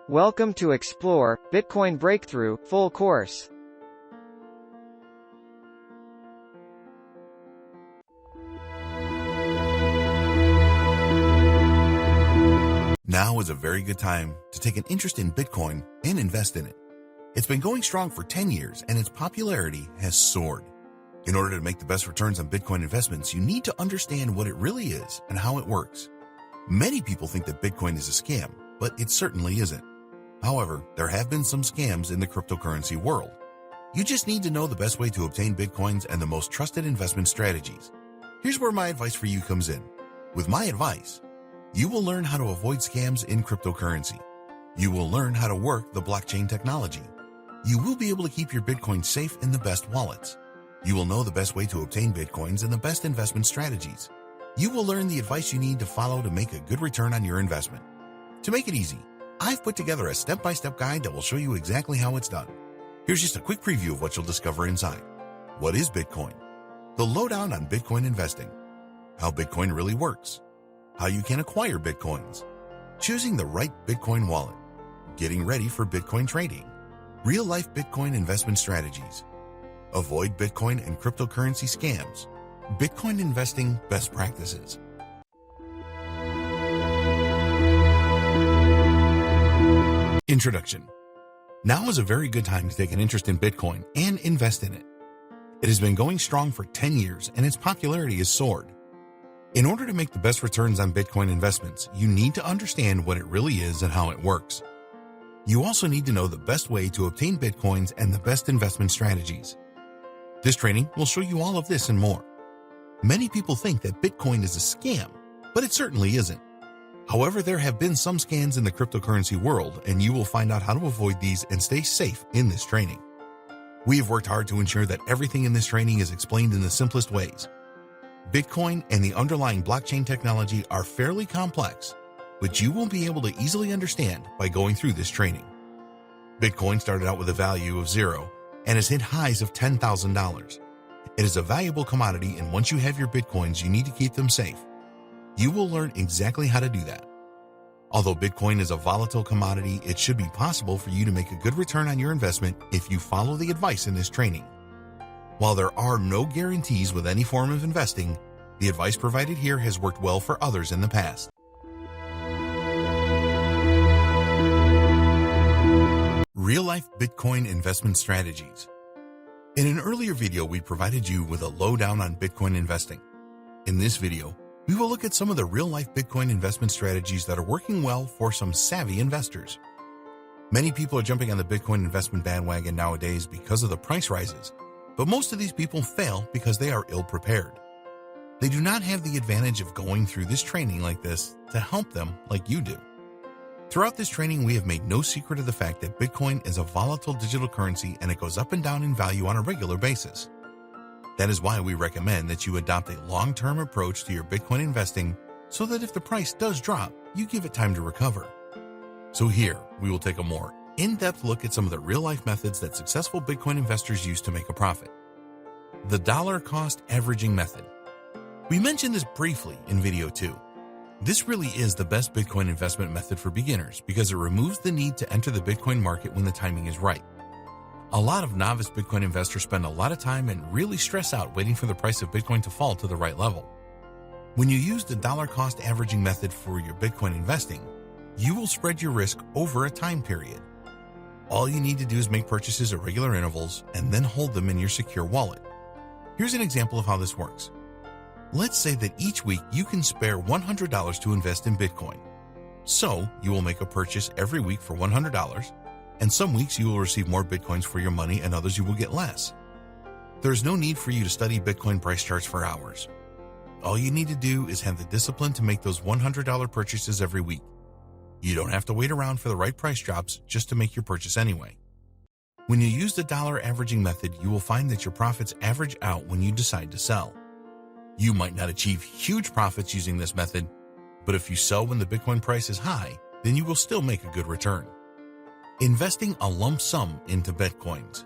Welcome to Explore Bitcoin Breakthrough full course. Now is a very good time to take an interest in Bitcoin and invest in it. It's been going strong for 10 years and its popularity has soared. In order to make the best returns on Bitcoin investments, you need to understand what it really is and how it works. Many people think that Bitcoin is a scam, but it certainly isn't. However, there have been some scams in the cryptocurrency world. You just need to know the best way to obtain Bitcoins and the most trusted investment strategies. Here's where my advice for you comes in. With my advice, you will learn how to avoid scams in cryptocurrency. You will learn how to work the blockchain technology. You will be able to keep your Bitcoin safe in the best wallets. You will know the best way to obtain Bitcoins and the best investment strategies. You will learn the advice you need to follow to make a good return on your investment. To make it easy, I've put together a step-by-step guide that will show you exactly how it's done. Here's just a quick preview of what you'll discover inside. What is Bitcoin? The lowdown on Bitcoin investing. How Bitcoin really works. How you can acquire Bitcoins. Choosing the right Bitcoin wallet. Getting ready for Bitcoin trading. Real-life Bitcoin investment strategies. Avoid Bitcoin and cryptocurrency scams. Bitcoin investing best practices. Introduction. Now is a very good time to take an interest in Bitcoin and invest in it. It has been going strong for 10 years and its popularity has soared. In order to make the best returns on Bitcoin investments, you need to understand what it really is and how it works. You also need to know the best way to obtain Bitcoins and the best investment strategies. This training will show you all of this and more. Many people think that Bitcoin is a scam, but it certainly isn't. However, there have been some scams in the cryptocurrency world, and you will find out how to avoid these and stay safe in this training. We have worked hard to ensure that everything in this training is explained in the simplest ways. Bitcoin and the underlying blockchain technology are fairly complex, but you will be able to easily understand by going through this training. Bitcoin started out with a value of 0 and has hit highs of $10,000. It is a valuable commodity, and once you have your Bitcoins, you need to keep them safe. You will learn exactly how to do that. Although Bitcoin is a volatile commodity, it should be possible for you to make a good return on your investment if you follow the advice in this training. While there are no guarantees with any form of investing, the advice provided here has worked well for others in the past. Real-life Bitcoin investment strategies. In an earlier video, we provided you with a lowdown on Bitcoin investing. In this video, we will look at some of the real-life Bitcoin investment strategies that are working well for some savvy investors. Many people are jumping on the Bitcoin investment bandwagon nowadays because of the price rises, but most of these people fail because they are ill-prepared. They do not have the advantage of going through this training like this to help them like you do. Throughout this training, we have made no secret of the fact that Bitcoin is a volatile digital currency and it goes up and down in value on a regular basis. That is why we recommend that you adopt a long-term approach to your Bitcoin investing so that if the price does drop, you give it time to recover. So here, we will take a more in-depth look at some of the real-life methods that successful Bitcoin investors use to make a profit. The dollar cost averaging method. We mentioned this briefly in video 2. This really is the best Bitcoin investment method for beginners because it removes the need to enter the Bitcoin market when the timing is right. A lot of novice Bitcoin investors spend a lot of time and really stress out waiting for the price of Bitcoin to fall to the right level. When you use the dollar cost averaging method for your Bitcoin investing, you will spread your risk over a time period. All you need to do is make purchases at regular intervals and then hold them in your secure wallet. Here's an example of how this works. Let's say that each week you can spare $100 to invest in Bitcoin. So you will make a purchase every week for $100, and some weeks you will receive more Bitcoins for your money and others you will get less. There is no need for you to study Bitcoin price charts for hours. All you need to do is have the discipline to make those $100 purchases every week. You don't have to wait around for the right price drops just to make your purchase anyway. When you use the dollar averaging method, you will find that your profits average out when you decide to sell. You might not achieve huge profits using this method, but if you sell when the Bitcoin price is high, then you will still make a good return. Investing a lump sum into Bitcoins.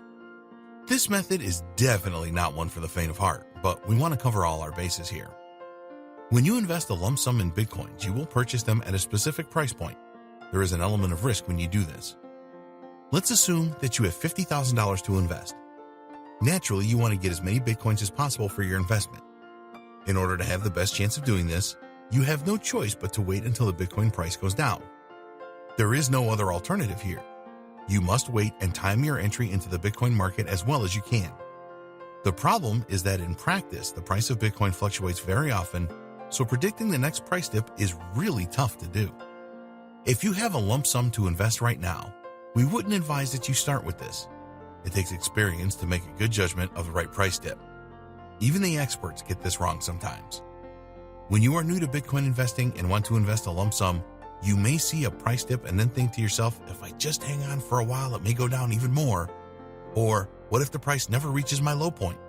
This method is definitely not one for the faint of heart, but we want to cover all our bases here. When you invest a lump sum in Bitcoins, you will purchase them at a specific price point. there is an element of risk when you do this. Let's assume that you have $50,000 to invest. Naturally, you want to get as many Bitcoins as possible for your investment. In order to have the best chance of doing this, you have no choice but to wait until the Bitcoin price goes down. There is no other alternative here. You must wait and time your entry into the Bitcoin market as well as you can. The problem is that in practice, the price of Bitcoin fluctuates very often, so predicting the next price dip is really tough to do. If you have a lump sum to invest right now, we wouldn't advise that you start with this. It takes experience to make a good judgment of the right price dip. Even the experts get this wrong sometimes. When you are new to Bitcoin investing and want to invest a lump sum, you may see a price dip and then think to yourself, if I just hang on for a while, it may go down even more. Or, what if the price never reaches my low point?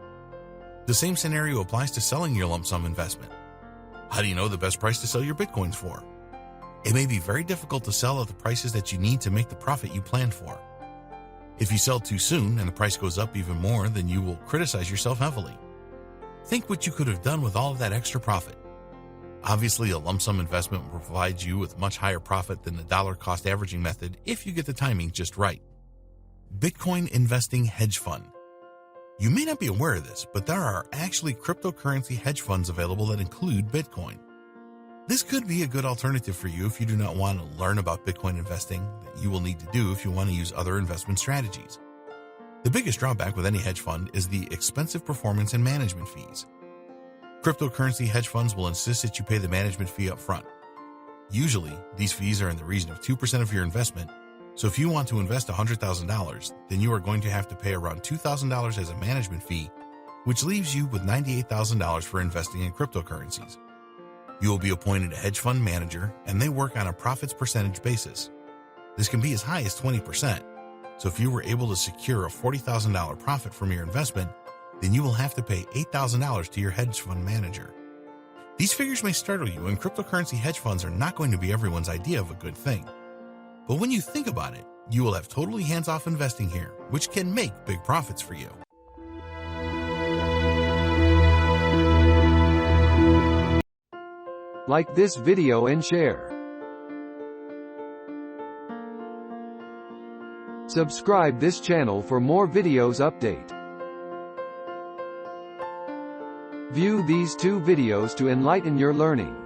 The same scenario applies to selling your lump sum investment. How do you know the best price to sell your Bitcoins for? It may be very difficult to sell at the prices that you need to make the profit you planned for. If you sell too soon and the price goes up even more, then you will criticize yourself heavily. Think what you could have done with all of that extra profit. Obviously, a lump sum investment will provide you with much higher profit than the dollar cost averaging method if you get the timing just right. Bitcoin Investing Hedge Fund. You may not be aware of this, but there are actually cryptocurrency hedge funds available that include Bitcoin. This could be a good alternative for you if you do not want to learn about Bitcoin investing that you will need to do if you want to use other investment strategies. The biggest drawback with any hedge fund is the expensive performance and management fees. Cryptocurrency hedge funds will insist that you pay the management fee up front. Usually, these fees are in the region of 2% of your investment, so if you want to invest $100,000, then you are going to have to pay around $2,000 as a management fee, which leaves you with $98,000 for investing in cryptocurrencies. You will be appointed a hedge fund manager, and they work on a profits percentage basis. This can be as high as 20%, so if you were able to secure a $40,000 profit from your investment, then you will have to pay $8,000 to your hedge fund manager. These figures may startle you, and cryptocurrency hedge funds are not going to be everyone's idea of a good thing. But when you think about it, you will have totally hands-off investing here, which can make big profits for you. Like this video and share. Subscribe this channel for more videos update. View these two videos to enlighten your learning.